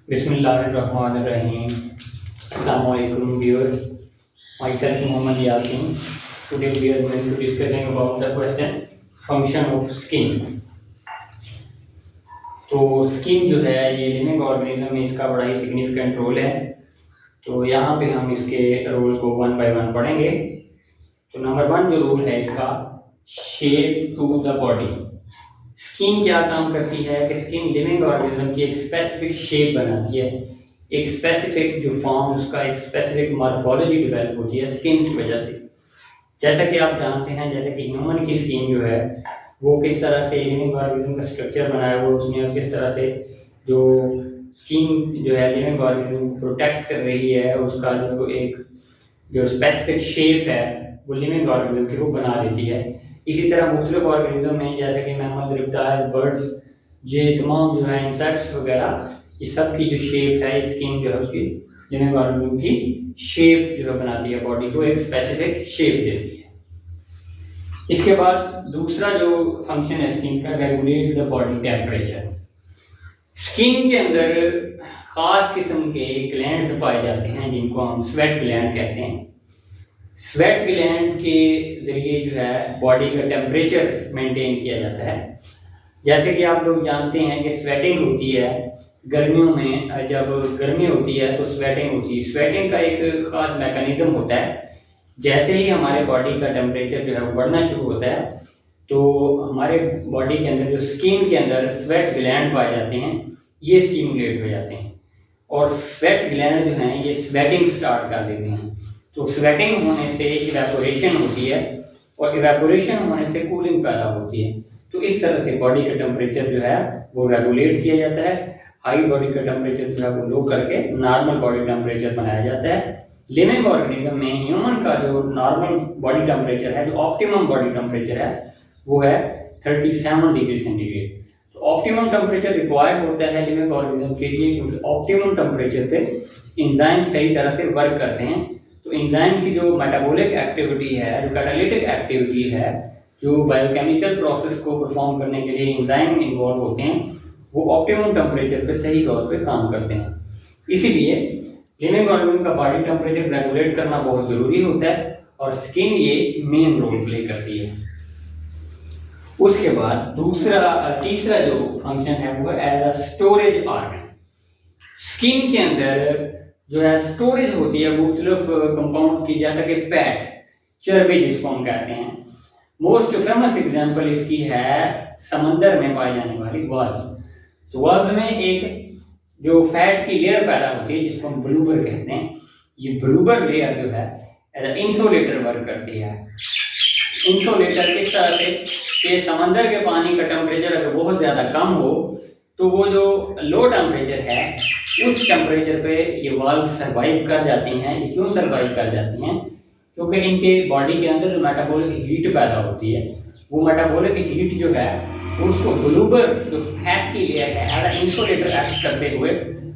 Bismillahirrahmanirrahim. Assalamualaikum viewers. Myself Muhammad Yasin. Today we are going to discussing about the question function of skin. तो skin जो है ये living organism में इसका बड़ा ही सिग्निफिकेंट रोल है। तो यहाँ पे हम इसके रोल को वन बाय वन पढ़ेंगे। तो नंबर वन जो रोल है इसका, shape to the body. Skin क्या काम करती है कि स्किन लिविंग ऑर्गेनिज्म की एक स्पेसिफिक शेप बनाती है, एक स्पेसिफिक जो फॉर्म, उसका एक स्पेसिफिक मॉर्फोलॉजी डेवलप होती है स्किन की वजह से। जैसा कि आप जानते हैं, जैसे कि ह्यूमन की स्किन जो है वो किस तरह से लिविंग ऑर्गेनिज्म का स्ट्रक्चर बनाया हुआ, उसमें किस तरह से जो स्किन जो है लिविंग ऑर्गेनिज्म को प्रोटेक्ट कर रही है, उसका जो एक जो स्पेसिफिक शेप है वो लिविंग ऑर्गेनिज्म की वो बना देती है। इसी तरह मुख्तलिफ ऑर्गेनिज्म में जैसे कि मैमल्स, रिप्टाइल्स, बर्ड्स, ये तमाम जो है इंसेक्ट्स वगैरह, ये सब की जो शेप है स्किन जो है उसकी लिविंग ऑर्गेनिज्म की शेप जो है बनाती है, बॉडी को एक स्पेसिफिक शेप देती है। इसके बाद दूसरा जो फंक्शन है स्किन का, regulate the body temperature. Skin के अंदर खास किस्म के ग्लैंड्स पाए जाते हैं जिनको हम स्वेट ग्लैंड कहते हैं। स्वेट ग्लैंड के जरिए जो है बॉडी का टेम्परेचर मेंटेन किया जाता है। जैसे कि आप लोग जानते हैं कि स्वेटिंग होती है गर्मियों में, जब गर्मी होती है तो स्वेटिंग होती है। स्वेटिंग का एक खास मैकेनिज्म होता है, जैसे ही हमारे बॉडी का टेम्परेचर जो है वो बढ़ना शुरू होता है तो हमारे बॉडी के अंदर जो स्किन के अंदर स्वेट ग्लैंड पाए जाते हैं ये स्टिमुलेट हो जाते हैं और स्वेट ग्लैंड जो हैं ये स्वेटिंग स्टार्ट कर देते हैं। तो स्वेटिंग होने से इवेपोरेशन होती है और इवेपोरेशन होने से कूलिंग पैदा होती है। तो इस तरह से बॉडी का टेम्परेचर जो है वो रेगुलेट किया जाता है। हाई बॉडी का टेम्परेचर जो है वो लो करके नॉर्मल बॉडी टेम्परेचर बनाया जाता है। लिविंग ऑर्गेनिज्म में ह्यूमन का जो नॉर्मल बॉडी टेम्परेचर है, जो ऑप्टिमम बॉडी टेम्परेचर है वो है 37 डिग्री सेंटीग्रेड। तो ऑप्टिमम टेम्परेचर रिक्वायर्ड होता है लिविंग ऑर्गेनिज्म के लिए, क्योंकि ऑप्टिमम टेम्परेचर पे एंजाइम सही तरह से वर्क करते हैं। तो एंजाइम की जो मेटाबॉलिक एक्टिविटी है, जो कैटालिटिक एक्टिविटी है, जो बायोकेमिकल प्रोसेस को परफॉर्म करने के लिए एंजाइम इन्वॉल्व होते हैं, वो ऑप्टिमम टेम्परेचर पे सही तौर पे काम करते हैं। इसीलिए लिविंग ऑर्गेनिज्म का बॉडी टेम्परेचर रेगुलेट करना बहुत जरूरी होता है और स्किन ये मेन रोल प्ले करती है। उसके बाद तीसरा जो फंक्शन है वो है as a storage organ. Skin के अंदर जो है स्टोरेज होती है मुख्तलिफ कंपाउंड की, जैसा कि फैट, चर्बी जिसको हम कहते हैं। मोस्ट फेमस एग्जांपल इसकी है समंदर में पाई जाने वाली वाल्स। तो वाल्स में एक जो फैट की लेयर पैदा होती है जिसको हम ब्लूबर कहते हैं। ये ब्लूबर लेयर जो है एज इंसुलेटर वर्क करती है। इंसुलेटर किस तरह से कि समंदर के पानी का टेम्परेचर अगर बहुत ज़्यादा कम हो तो वो जो लो टेम्परेचर है उस टेम्परेचर पे ये वाल्व सर्वाइव कर जाती हैं। ये क्यों सर्वाइव कर जाती हैं? क्योंकि इनके बॉडी के अंदर जो मेटाबॉलिक हीट पैदा होती है, वो मेटाबॉलिक हीट जो है उसको ब्लूबर जो फैट की लेयर है एज अ इंसुलेटर एक्ट करते हुए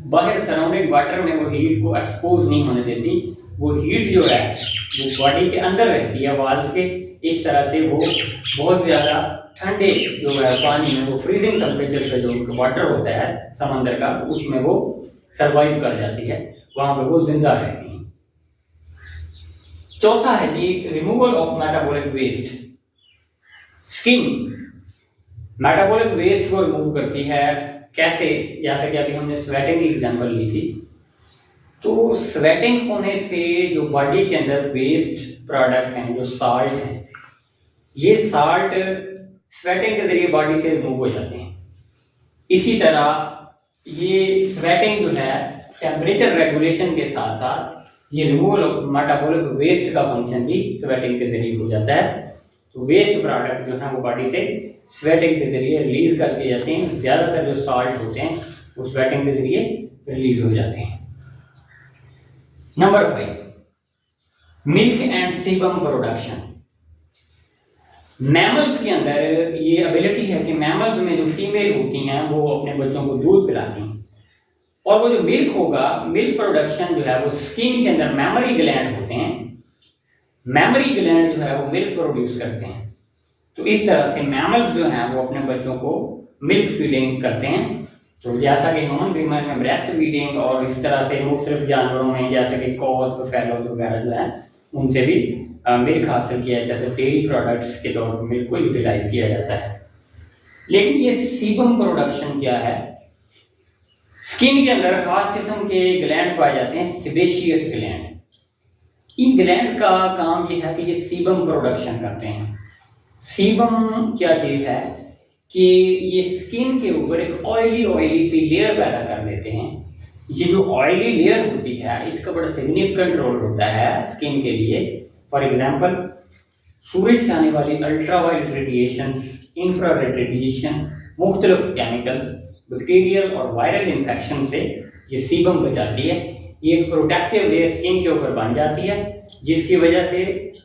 बाहर सराउंडिंग वाटर में वो हीट को एक्सपोज नहीं होने देती। वो हीट जो है वो बॉडी के अंदर रहती है वाल्व के। इस तरह से वो बहुत ज़्यादा ठंडे जो है पानी में, वो फ्रीजिंग टेम्परेचर पे जो वाटर होता है समंदर का, तो उसमें वो सर्वाइव कर जाती है, वहां पे वो जिंदा रहती है। चौथा है कि removal of metabolic waste. Skin metabolic waste को रिमूव करती है। कैसे? जैसे कि अभी हमने स्वेटिंग की एग्जांपल ली थी। तो स्वेटिंग होने से जो बॉडी के अंदर वेस्ट प्रोडक्ट हैं, जो साल्ट हैं, ये साल्ट स्वेटिंग के जरिए बॉडी से रिमूव हो जाते हैं। इसी तरह ये स्वेटिंग जो है टेम्परेचर रेगुलेशन के साथ साथ ये रिमूवल ऑफ मेटाबॉलिक वेस्ट का फंक्शन भी स्वेटिंग के जरिए हो जाता है। तो वेस्ट प्रोडक्ट जो है वो बॉडी से स्वेटिंग के जरिए रिलीज कर दिए जाते हैं। ज़्यादातर जो साल्ट होते हैं वो स्वेटिंग के जरिए रिलीज हो जाते हैं। Number 5, milk and sebum production. Mammals के अंदर ये एबिलिटी है कि मैमल्स में जो फीमेल होती हैं वो अपने बच्चों को दूध पिलाती हैं और वो जो मिल्क होगा, मिल्क प्रोडक्शन जो है वो स्किन के अंदर मैमरी ग्लैंड होते हैं। मैमरी ग्लैंड जो है वो मिल्क प्रोड्यूस करते हैं। तो इस तरह से मैमल्स जो हैं वो अपने बच्चों को मिल्क फीडिंग करते हैं तो जैसा कि ह्यूमन फीमेल में ब्रेस्ट फीडिंग और इस तरह से मुख्तलिफ जानवरों में जैसे कि कॉर्प फैलोज वगैरह जो है उनसे भी मिल्क हासिल किया जाता है, डेयरी प्रोडक्ट्स के तौर पर मिल्क को यूटिलाइज किया जाता है। लेकिन ये सीबम प्रोडक्शन क्या है? स्किन के अंदर खास किस्म के ग्लैंड पाए जाते हैं, सेबेशियस ग्लैंड। इन ग्लैंड का काम ये है कि ये सीबम प्रोडक्शन करते हैं। सीबम क्या चीज़ है कि ये स्किन के ऊपर एक ऑयली सी लेयर पैदा कर देते हैं। ये जो ऑयली लेयर होती है इसका बड़ा सिग्निफिकेंट रोल होता है स्किन के लिए। फॉर एग्जांपल, सूरज से आने वाली अल्ट्रावायलेट रेडिएशन, इंफ्रारेड रेडिएशन, मुख्तलिफ केमिकल्स, बैक्टीरियल और वायरल इन्फेक्शन से ये सीबम बचाती है। ये एक प्रोटेक्टिव लेयर स्किन के ऊपर बन जाती है जिसकी वजह से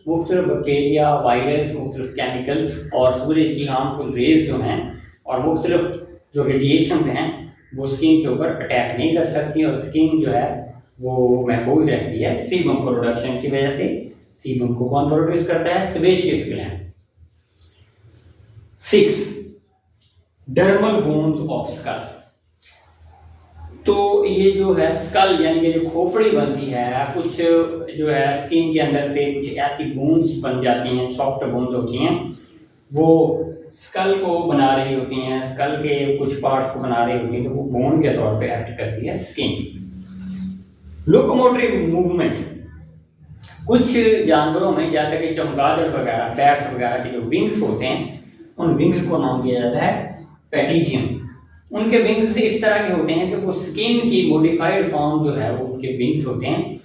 मुख्तलिफ बैक्टीरिया, वायरस, मुख्तलिफ केमिकल्स और सूरज की हार्मफुल रेज जो हैं और मुख्तलिफ जो रेडिएशन हैं वो स्किन के ऊपर अटैक नहीं कर सकती और स्किन जो है वो महफूज रहती है सीबम प्रोडक्शन की वजह से। सीबम को कौन प्रोड्यूस करता है? Sebaceous gland. 6. Dermal bones of skull. तो ये जो है स्कल यानी कि जो खोपड़ी बनती है, कुछ जो है स्किन के अंदर से कुछ ऐसी बोन्स बन जाती हैं, सॉफ्ट बोन्स होती हैं, वो स्कल को बना रही होती हैं, स्कल के कुछ पार्ट्स को बना रही होती हैं, तो वो बोन के तौर पे एक्ट करती है स्किन। Locomotive movement. कुछ जानवरों में जैसे कि चमगादड़ वगैरह, बैट्स वगैरह के जो विंग्स होते हैं उन विंग्स को नाम दिया जाता है पेटिजियम। उनके विंग्स इस तरह के होते हैं कि वो स्किन की मॉडिफाइड फॉर्म जो है वो उनके विंग्स होते हैं।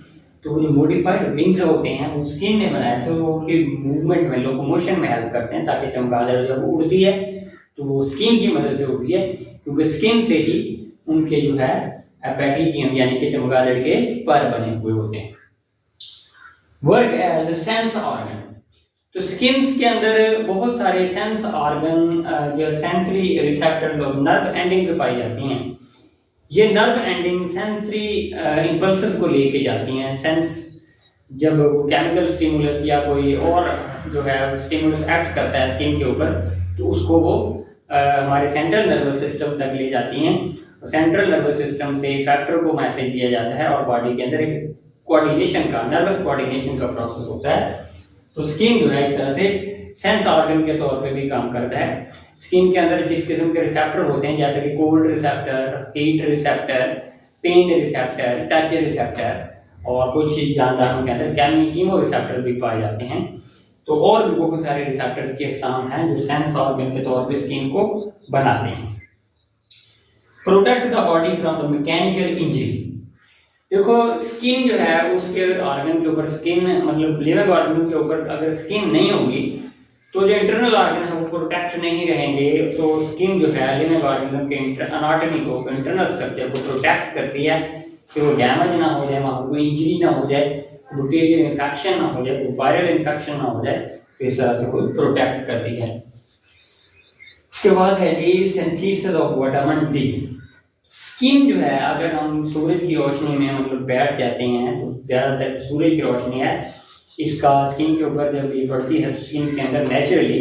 तो वो जो मॉडिफाइड विंग्स होते हैं वो स्किन ने बनाए तो वो उनकी मूवमेंट में, लोकोमोशन में हेल्प करते हैं, ताकि चमगादड़ जब उड़ती है तो वो स्किन की मदद से उड़ती है, क्योंकि स्किन से ही उनके जो है पेटिजियम यानी कि चमगादड़ के पर बने हुए होते हैं। Work as sense organ. तो स्किन्स के अंदर बहुत सारे सेंस ऑर्गन जो सेंसरी रिसेप्टर्स और नर्व एंडिंग्स पाई जाती हैं। ये नर्व एंडिंग सेंसरी इंपल्सेस को लेके जाती हैं। सेंस जब केमिकल स्टिमुलस या कोई और जो है स्टिमुलस एक्ट करता है स्किन के ऊपर तो उसको वो हमारे सेंट्रल नर्वस सिस्टम तक ले जाती हैं। सेंट्रल नर्वस सिस्टम से इफेक्टर को मैसेज दिया जाता है और बॉडी के अंदर एक कोऑर्डिनेशन का, नर्वस कोऑर्डिनेशन का प्रोसेस होता है। तो स्किन जो है इस तरह से सेंस ऑर्गन के तौर पे भी काम करता है। स्किन के अंदर जिस किस्म के रिसेप्टर होते हैं जैसे कि cold receptor, heat receptor, pain receptor, touch receptor और कुछ जानदारों के अंदर कीमो रिसेप्टर भी पाए जाते हैं। तो और भी बहुत सारे रिसेप्टर्स की अक़साम हैं जो सेंस ऑर्गन के तौर पे स्किन को बनाते हैं। Protect the body from the mechanical injury. देखो स्किन जो है उसके ऑर्गन के ऊपर, स्किन मतलब लिविंग ऑर्गन के ऊपर अगर स्किन नहीं होगी तो जो इंटरनल ऑर्गन है वो प्रोटेक्ट नहीं रहेंगे। तो स्किन जो है लिविंग ऑर्गन के एनाटॉमी को, इंटरनल स्ट्रक्चर को प्रोटेक्ट करती है कि वो डैमेज ना हो जाए, वहाँ कोई इंजरी ना हो जाए, बैक्टीरियल इन्फेक्शन ना हो जाए, कोई वायरल इन्फेक्शन ना हो जाए, तो इस तरह से वो प्रोटेक्ट करती है। उसके बाद है रीसिंथेसिस ऑफ विटामिन डी। स्किन जो है अगर हम सूरज की रोशनी में मतलब बैठ जाते हैं तो ज़्यादातर सूरज की रोशनी है इसका स्किन के ऊपर जब ये पड़ती है तो स्किन के अंदर नेचुरली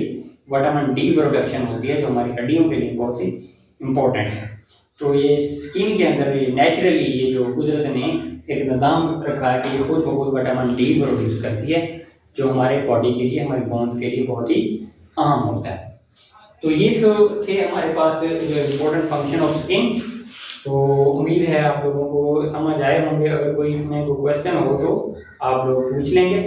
विटामिन डी प्रोडक्शन होती है जो हमारी हड्डियों के लिए बहुत ही इम्पोर्टेंट है। तो ये स्किन के अंदर ये नेचुरली ये जो कुदरत ने एक निज़ाम रखा है कि ये खुद ब खुद विटामिन डी प्रोड्यूस करती है जो हमारे बॉडी के लिए, हमारे बोन्स के लिए बहुत ही अहम होता है। तो ये जो थे हमारे पास जो इम्पोर्टेंट फंक्शन ऑफ स्किन। तो उम्मीद है आप लोगों को समझ आए होंगे। अगर कोई इसमें कोई क्वेश्चन हो तो आप लोग पूछ लेंगे।